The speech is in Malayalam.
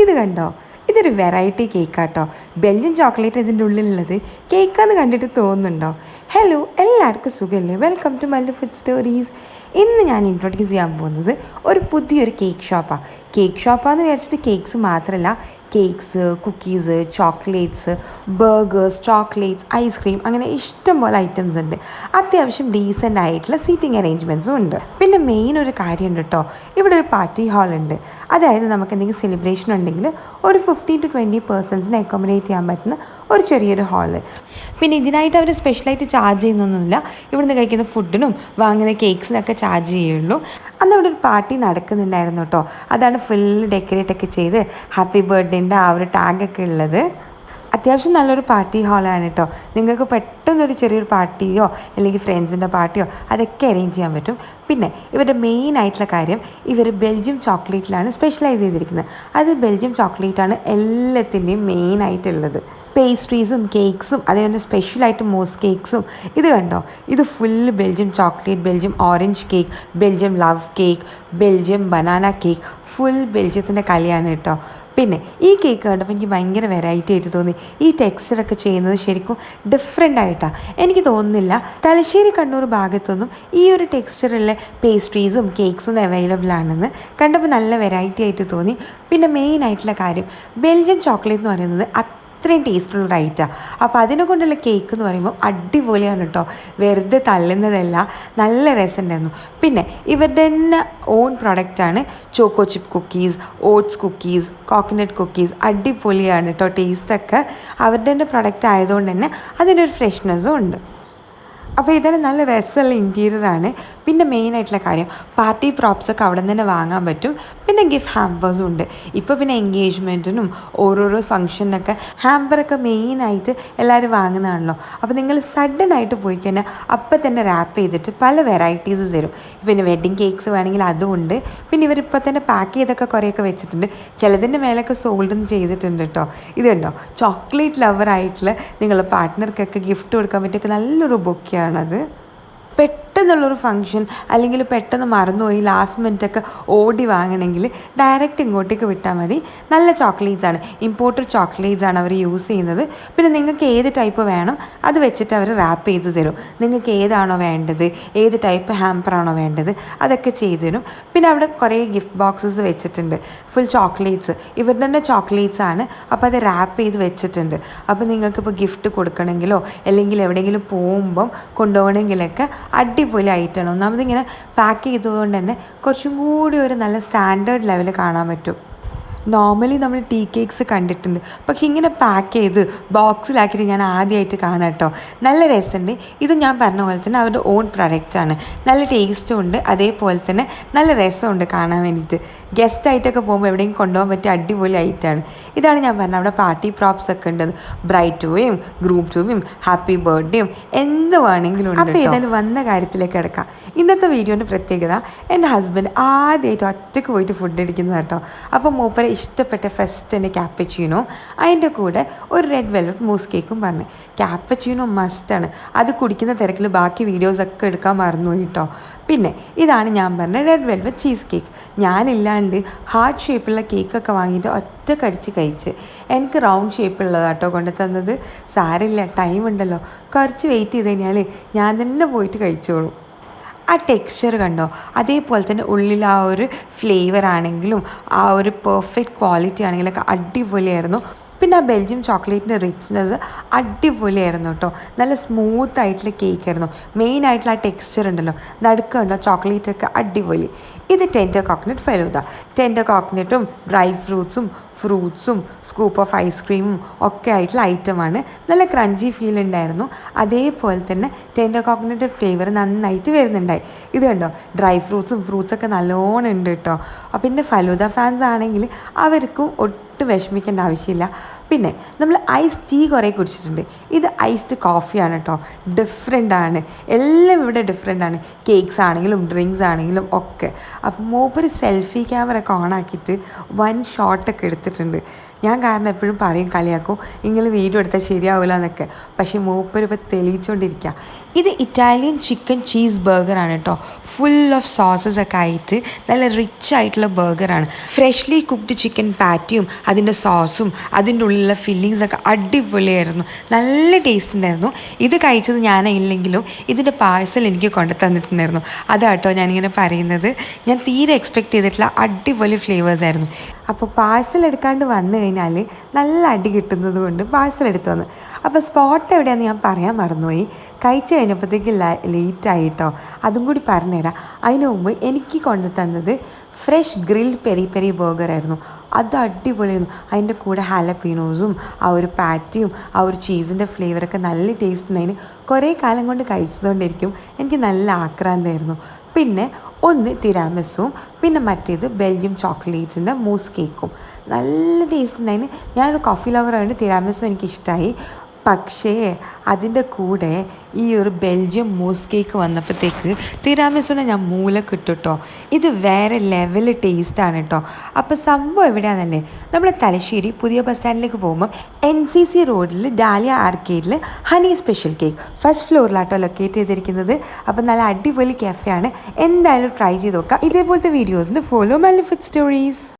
ഇത് കണ്ടോ, ഇതൊരു വെറൈറ്റി കേക്കാട്ടോ. ബെൽജിയൻ ചോക്ലേറ്റ് ഇതിൻ്റെ ഉള്ളിലുള്ളത്. കേക്കാന്ന് കണ്ടിട്ട് തോന്നുന്നുണ്ടോ? ഹലോ, എല്ലാവർക്കും സുഖമല്ലേ? Welcome to Mallu food stories. ഇന്ന് ഞാൻ ഇൻട്രൊഡ്യൂസ് ചെയ്യാൻ പോകുന്നത് ഒരു പുതിയൊരു കേക്ക് ഷോപ്പാണ്. കേക്ക് ഷോപ്പാന്ന് വിചാരിച്ചിട്ട് കേക്ക്സ് മാത്രമല്ല, cakes, cookies, chocolates, burgers, chocolates, ice cream, അങ്ങനെ ഇഷ്ടംപോലെ ഐറ്റംസ് ഉണ്ട്. അത്യാവശ്യം ഡീസൻ്റ് ആയിട്ടുള്ള സീറ്റിംഗ് അറേഞ്ച്മെൻറ്റ്സും ഉണ്ട്. പിന്നെ മെയിൻ ഒരു കാര്യമുണ്ട് കേട്ടോ, ഇവിടെ ഒരു പാർട്ടി ഹാൾ ഉണ്ട്. അതായത് നമുക്ക് എന്തെങ്കിലും സെലിബ്രേഷൻ ഉണ്ടെങ്കിൽ ഒരു 15 to 20 പേഴ്സൺസിനെ അക്കോമഡേറ്റ് ചെയ്യാൻ പറ്റുന്ന ഒരു ചെറിയൊരു ഹാള്. പിന്നെ ഇതിനായിട്ട് അവർ സ്പെഷ്യലായിട്ട് ചാർജ് ചെയ്യുന്നൊന്നുമില്ല. ഇവിടുന്ന് കഴിക്കുന്ന ഫുഡിനും വാങ്ങുന്ന കേക്ക്സിനൊക്കെ ചാർജ് ചെയ്യുള്ളൂ. അന്ന് അവിടെ ഒരു പാർട്ടി നടക്കുന്നുണ്ടായിരുന്നു കേട്ടോ. അതാണ് ഫുള്ള് ഡെക്കറേറ്റൊക്കെ ചെയ്ത് ഹാപ്പി ബർത്ത്ഡേൻ്റെ ആ ഒരു ടാഗൊക്കെ ഉള്ളത്. അത്യാവശ്യം നല്ലൊരു പാർട്ടി ഹാളാണ് കേട്ടോ. നിങ്ങൾക്ക് പെട്ടെന്നൊരു ചെറിയൊരു പാർട്ടിയോ അല്ലെങ്കിൽ ഫ്രണ്ട്സിൻ്റെ പാർട്ടിയോ അതൊക്കെ അറേഞ്ച് ചെയ്യാൻ പറ്റും. പിന്നെ ഇവരുടെ മെയിൻ ആയിട്ടുള്ള കാര്യം, ഇവർ ബെൽജിയം ചോക്ലേറ്റിലാണ് സ്പെഷ്യലൈസ് ചെയ്തിരിക്കുന്നത്. അത് ബെൽജിയം ചോക്ലേറ്റാണ് എല്ലാത്തിൻ്റെയും മെയിനായിട്ടുള്ളത്. പേസ്ട്രീസും കേക്ക്സും അതേപോലെ സ്പെഷ്യലായിട്ട് മോസ് കേക്ക്സും. ഇത് കണ്ടോ, ഇത് full Belgium chocolate, Belgium orange cake, Belgium love cake, Belgium banana cake, full ബെൽജിയത്തിൻ്റെ കളിയാണ് കേട്ടോ. പിന്നെ ഈ കേക്ക് കണ്ടപ്പോൾ എനിക്ക് ഭയങ്കര വെറൈറ്റി ആയിട്ട് തോന്നി. ഈ ടെക്സ്ചറൊക്കെ ചെയ്യുന്നത് ശരിക്കും ഡിഫറെൻ്റ് ആയിട്ടാണ്. എനിക്ക് തോന്നുന്നില്ല തലശ്ശേരി കണ്ണൂർ ഭാഗത്തൊന്നും ഈ ഒരു ടെക്സ്ചറുള്ള പേസ്ട്രീസും കേക്ക്സും അവൈലബിൾ ആണെന്ന്. കണ്ടപ്പോൾ നല്ല വെറൈറ്റി ആയിട്ട് തോന്നി. പിന്നെ മെയിൻ ആയിട്ടുള്ള കാര്യം, ബെൽജിയം ചോക്ലേറ്റ് എന്ന് പറയുന്നത് അത്രയും ടേസ്റ്റുള്ള ഒരു ഐറ്റമാണ്. അപ്പോൾ അതിനെ കൊണ്ടുള്ള കേക്ക് എന്ന് പറയുമ്പോൾ അടിപൊളിയാണ് കേട്ടോ. വെറുതെ തള്ളുന്നതല്ല, നല്ല രസമുണ്ടായിരുന്നു. പിന്നെ ഇവരുടെ തന്നെ ഓൺ പ്രൊഡക്റ്റാണ് choco chip cookies, oats cookies, coconut cookies. അടിപൊളിയാണ് കേട്ടോ ടേസ്റ്റൊക്കെ. അവരുടെ തന്നെ പ്രൊഡക്റ്റ് ആയതുകൊണ്ട് തന്നെ അതിനൊരു ഫ്രഷ്നെസ്സും ഉണ്ട്. അപ്പോൾ ഇതെല്ലാം നല്ല രസമുള്ള ഇൻറ്റീരിയറാണ്. പിന്നെ മെയിനായിട്ടുള്ള കാര്യം, പാർട്ടി പ്രോപ്സൊക്കെ അവിടെ നിന്ന് തന്നെ വാങ്ങാൻ പറ്റും. പിന്നെ ഗിഫ്റ്റ് ഹാമ്പേഴ്സും ഉണ്ട്. ഇപ്പോൾ പിന്നെ എൻഗേജ്മെൻറ്റിനും ഓരോരോ ഫംഗ്ഷനൊക്കെ ഹാമ്പറൊക്കെ മെയിനായിട്ട് എല്ലാവരും വാങ്ങുന്നതാണല്ലോ. അപ്പോൾ നിങ്ങൾ സഡനായിട്ട് പോയി കഴിഞ്ഞാൽ അപ്പം തന്നെ റാപ്പ് ചെയ്തിട്ട് പല വെറൈറ്റീസ് തരും. പിന്നെ വെഡ്ഡിങ് കേക്ക്സ് വേണമെങ്കിൽ അതും ഉണ്ട്. പിന്നെ ഇവരിപ്പോൾ തന്നെ പാക്ക് ചെയ്തൊക്കെ കുറേയൊക്കെ വെച്ചിട്ടുണ്ട്. ചിലതിൻ്റെ മേലൊക്കെ സോൾഡും ചെയ്തിട്ടുണ്ട് കേട്ടോ. ഇതുണ്ടോ, ചോക്ലേറ്റ് ലവറായിട്ടുള്ള നിങ്ങളുടെ പാർട്ട്ണർക്കൊക്കെ ഗിഫ്റ്റ് കൊടുക്കാൻ പറ്റിയൊക്കെ നല്ലൊരു ബൊക്കെയാണ് അത്. പെട്ടെന്നുള്ളൊരു ഫംഗ്ഷൻ അല്ലെങ്കിൽ പെട്ടെന്ന് മറന്നുപോയി ലാസ്റ്റ് മിനിറ്റൊക്കെ ഓടി വാങ്ങണമെങ്കിൽ ഡയറക്റ്റ് ഇങ്ങോട്ടേക്ക് വിട്ടാൽ മതി. നല്ല ചോക്ലേറ്റ്സ് ആണ്, ഇമ്പോർട്ടഡ് ചോക്ലേറ്റ്സ് ആണ് അവർ യൂസ് ചെയ്യുന്നത്. പിന്നെ നിങ്ങൾക്ക് ഏത് ടൈപ്പ് വേണം അത് വെച്ചിട്ട് അവർ റാപ്പ് ചെയ്ത് തരും. നിങ്ങൾക്ക് ഏതാണോ വേണ്ടത്, ഏത് ടൈപ്പ് ഹാമ്പറാണോ വേണ്ടത്, അതൊക്കെ ചെയ്തു തരും. പിന്നെ അവിടെ കുറേ ഗിഫ്റ്റ് ബോക്സസ് വെച്ചിട്ടുണ്ട്, ഫുൾ ചോക്ലേറ്റ്സ്. ഇവരുടെ തന്നെ ചോക്ലേറ്റ്സ് ആണ്. അപ്പോൾ അത് റാപ്പ് ചെയ്ത് വെച്ചിട്ടുണ്ട്. അപ്പോൾ നിങ്ങൾക്കിപ്പോൾ ഗിഫ്റ്റ് കൊടുക്കണമെങ്കിലോ അല്ലെങ്കിൽ എവിടെയെങ്കിലും പോകുമ്പം കൊണ്ടുപോകണമെങ്കിലൊക്കെ അടിപൊളി ആയിട്ടാണ്. ഒന്നാമതിങ്ങനെ പാക്ക് ചെയ്തതുകൊണ്ട് തന്നെ കുറച്ചും കൂടി ഒരു നല്ല സ്റ്റാൻഡേർഡ് ലെവൽ കാണാൻ പറ്റും. നോർമലി നമ്മൾ ടീ കേക്ക്സ് കണ്ടിട്ടുണ്ട്, പക്ഷേ ഇങ്ങനെ പാക്ക് ചെയ്ത് ബോക്സിലാക്കിയിട്ട് ഞാൻ ആദ്യമായിട്ട് കാണാം കേട്ടോ. നല്ല രസമുണ്ട്. ഇത് ഞാൻ പറഞ്ഞ പോലെ തന്നെ അവരുടെ ഓൺ പ്രൊഡക്റ്റാണ്. നല്ല ടേസ്റ്റും ഉണ്ട്, അതേപോലെ തന്നെ നല്ല രസമുണ്ട് കാണാൻ വേണ്ടിയിട്ട്. ഗസ്റ്റായിട്ടൊക്കെ പോകുമ്പോൾ എവിടെയെങ്കിലും കൊണ്ടുപോകാൻ പറ്റിയ അടിപൊളി ഐറ്റമാണ്. ഇതാണ് ഞാൻ പറഞ്ഞത്, അവിടെ പാർട്ടി പ്രോപ്സ് ഒക്കെ ഉണ്ട്. ബ്രൈഡ് ടൂയും ഗ്രൂപ്പ് ടൂയും ഹാപ്പി ബർത്ത്ഡേയും എന്ത് വേണമെങ്കിലും ഉണ്ട്. അപ്പോൾ ഏതായാലും വന്ന കാര്യത്തിലേക്ക് കിടക്കാം. ഇന്നത്തെ വീഡിയോൻ്റെ പ്രത്യേകത, എൻ്റെ ഹസ്ബൻഡ് ആദ്യമായിട്ട് ഒറ്റയ്ക്ക് പോയിട്ട് ഫുഡ് അടിക്കുന്നത് കേട്ടോ. അപ്പോൾ മൂപ്പരെ ഇഷ്ടപ്പെട്ട ഫസ്റ്റിൻ്റെ ക്യാപ്പച്ചീനോ, അതിൻ്റെ കൂടെ ഒരു റെഡ് വെൽവെറ്റ് മൂസ് കേക്കും പറഞ്ഞു. ക്യാപ്പച്ചീനോ മസ്റ്റാണ്. അത് കുടിക്കുന്ന തിരക്കിൽ ബാക്കി വീഡിയോസൊക്കെ എടുക്കാൻ മറന്നുപോയി കേട്ടോ. പിന്നെ ഇതാണ് ഞാൻ പറഞ്ഞ റെഡ് വെൽവെറ്റ് ചീസ് കേക്ക്. ഞാനില്ലാണ്ട് ഹാർട്ട് ഷേപ്പുള്ള കേക്കൊക്കെ വാങ്ങിയിട്ട് ഒറ്റ കടിച്ച് കഴിച്ച്. എനിക്ക് റൗണ്ട് ഷേപ്പുള്ളതാട്ടോ കൊണ്ടു തന്നത്. സാരമില്ല, ടൈം ഉണ്ടല്ലോ, കുറച്ച് വെയിറ്റ് ചെയ്ത് കഴിഞ്ഞാൽ ഞാൻ തന്നെ പോയിട്ട് കഴിച്ചോളും. ആ ടെക്സ്ചർ കണ്ടോ, അതേപോലെ തന്നെ ഉള്ളിൽ ആ ഒരു ഫ്ലേവർ ആണെങ്കിലും ആ ഒരു പെർഫെക്റ്റ് ക്വാളിറ്റി ആണെങ്കിലൊക്കെ അടിപൊളിയായിരുന്നു. പിന്നെ ആ ബെൽജിയം ചോക്ലേറ്റിൻ്റെ റിച്ച്നെസ് അടിപൊളിയായിരുന്നു കേട്ടോ. നല്ല സ്മൂത്ത് ആയിട്ടുള്ള കേക്കായിരുന്നു. മെയിനായിട്ടുള്ള ആ ടെക്സ്ചർ ഉണ്ടല്ലോ, നടുക്കുണ്ടോ ചോക്ലേറ്റൊക്കെ അടിപൊളി. ഇത് ടെൻഡർ കോക്കനട്ട് ഫലൂദ. ടെൻഡർ കോക്കനട്ടും ഡ്രൈ ഫ്രൂട്ട്സും സ്കൂപ്പ് ഓഫ് ഐസ്ക്രീമും ഒക്കെ ആയിട്ടുള്ള ഐറ്റമാണ്. നല്ല ക്രഞ്ചി ഫീൽ ഉണ്ടായിരുന്നു. അതേപോലെ തന്നെ ടെൻഡർ കോക്കനട്ട് ഫ്ലേവർ നന്നായിട്ട് വരുന്നുണ്ടായി. ഇത് കണ്ടോ, ഡ്രൈ ഫ്രൂട്ട്സൊക്കെ നല്ലോണം ഉണ്ട് കേട്ടോ. പിന്നെ ഫലൂദ ഫാൻസ് ആണെങ്കിൽ അവർക്കും ഒട്ടും വിഷമിക്കേണ്ട ആവശ്യമില്ല. പിന്നെ നമ്മൾ ഐസ് ടീ കുറേ കുടിച്ചിട്ടുണ്ട്. ഇത് ഐസ്ഡ് കോഫിയാണ് കേട്ടോ. ഡിഫറെൻ്റ് ആണ്, എല്ലാം ഇവിടെ ഡിഫറെൻ്റ് ആണ്. കേക്ക്സ് ആണെങ്കിലും ഡ്രിങ്ക്സ് ആണെങ്കിലും ഒക്കെ. അപ്പം മൂപ്പര് സെൽഫി ക്യാമറ ഒക്കെ ഓണാക്കിയിട്ട് വൺ ഷോട്ടൊക്കെ എടുത്തിട്ടുണ്ട്. ഞാൻ കാരണം എപ്പോഴും പറയും, കളിയാക്കും, നിങ്ങൾ വീഡിയോ എടുത്താൽ ശരിയാവില്ല എന്നൊക്കെ. പക്ഷേ മൂപ്പര് ഇപ്പോൾ തെളിയിച്ചുകൊണ്ടിരിക്കുക. ഇത് ഇറ്റാലിയൻ ചിക്കൻ ചീസ് ബർഗറാണ് കേട്ടോ. ഫുൾ ഓഫ് സോസസ് ഒക്കെ ആയിട്ട് നല്ല റിച്ച് ആയിട്ടുള്ള ബർഗറാണ്. ഫ്രഷ്ലി കുക്ക്ഡ് ചിക്കൻ പാറ്റിയും അതിൻ്റെ സോസും അതിൻ്റെ ഉള്ളിലുള്ള ഫില്ലിങ്സൊക്കെ അടിപൊളിയായിരുന്നു. നല്ല ടേസ്റ്റ് ഉണ്ടായിരുന്നു. ഇത് കഴിച്ചത് ഞാനില്ലെങ്കിലും ഇതിൻ്റെ പാഴ്സൽ എനിക്ക് കൊണ്ടു തന്നിട്ടുണ്ടായിരുന്നു. അതാട്ടോ ഞാനിങ്ങനെ പറയുന്നത്. ഞാൻ തീരെ എക്സ്പെക്റ്റ് ചെയ്തിട്ടുള്ള അടിപൊളി ഫ്ലേവേഴ്സ് ആയിരുന്നു. അപ്പോൾ പാഴ്സൽ എടുക്കാണ്ട് വന്നു കഴിഞ്ഞാൽ നല്ല അടി കിട്ടുന്നത് കൊണ്ട് പാഴ്സൽ എടുത്തു വന്നു. അപ്പോൾ സ്പോട്ട് എവിടെയാണെന്ന് ഞാൻ പറയാൻ മറന്നുപോയി. കഴിച്ച് കഴിഞ്ഞപ്പോഴത്തേക്ക് ലേറ്റായിട്ടോ. അതും കൂടി പറഞ്ഞുതരാം. അതിന് മുമ്പ് എനിക്ക് കൊണ്ടു തന്നത് ഫ്രഷ് ഗ്രിൽഡ് പെരി പെരി ബർഗറായിരുന്നു. അത് അടിപൊളിയായിരുന്നു. അതിൻ്റെ കൂടെ ഹാലപ്പീനോസും ആ ഒരു പാറ്റിയും ആ ഒരു ചീസിൻ്റെ ഫ്ലേവറൊക്കെ നല്ല ടേസ്റ്റ് ഉണ്ടായിരുന്നു. കുറേ കാലം കൊണ്ട് കഴിച്ചതുകൊണ്ടിരിക്കും എനിക്ക് നല്ല ആക്രാന്തമായിരുന്നു. പിന്നെ ഒന്ന് തിരാമിസും പിന്നെ മറ്റേത് ബെൽജിയം ചോക്ലേറ്റിൻ്റെ മൂസ് കേക്കും നല്ല ടേസ്റ്റ് ഉണ്ടായിരുന്നു. ഞാനൊരു കോഫി ലവറായതുകൊണ്ട് തിരാമിസും എനിക്കിഷ്ടമായി. പക്ഷേ അതിൻ്റെ കൂടെ ഈ ഒരു ബെൽജിയം മൂസ് കേക്ക് വന്നപ്പോഴത്തേക്ക് തിരാമിസുനെ ഞാൻ മൂലക്കിട്ടു കേട്ടോ. ഇത് വേറെ ലെവൽ ടേസ്റ്റാണ് കേട്ടോ. അപ്പോൾ സംഭവം എവിടെയാണെന്നല്ലേ, നമ്മൾ തലശ്ശേരി പുതിയ ബസ് സ്റ്റാൻഡിലേക്ക് പോകുമ്പം NCC റോഡിൽ ഡാലിയ ആർക്കേഡിൽ ഹണി സ്പെഷ്യൽ കേക്ക് ഫസ്റ്റ് ഫ്ലോറിലാട്ടോ ലൊക്കേറ്റ് ചെയ്തിരിക്കുന്നത്. അപ്പോൾ നല്ല അടിപൊളി കഫേയാണ്. എന്തായാലും ട്രൈ ചെയ്ത് നോക്കാം. ഇതേപോലത്തെ വീഡിയോസിന് ഫോളോ മല്ലു ഫുഡ് സ്റ്റോറീസ്.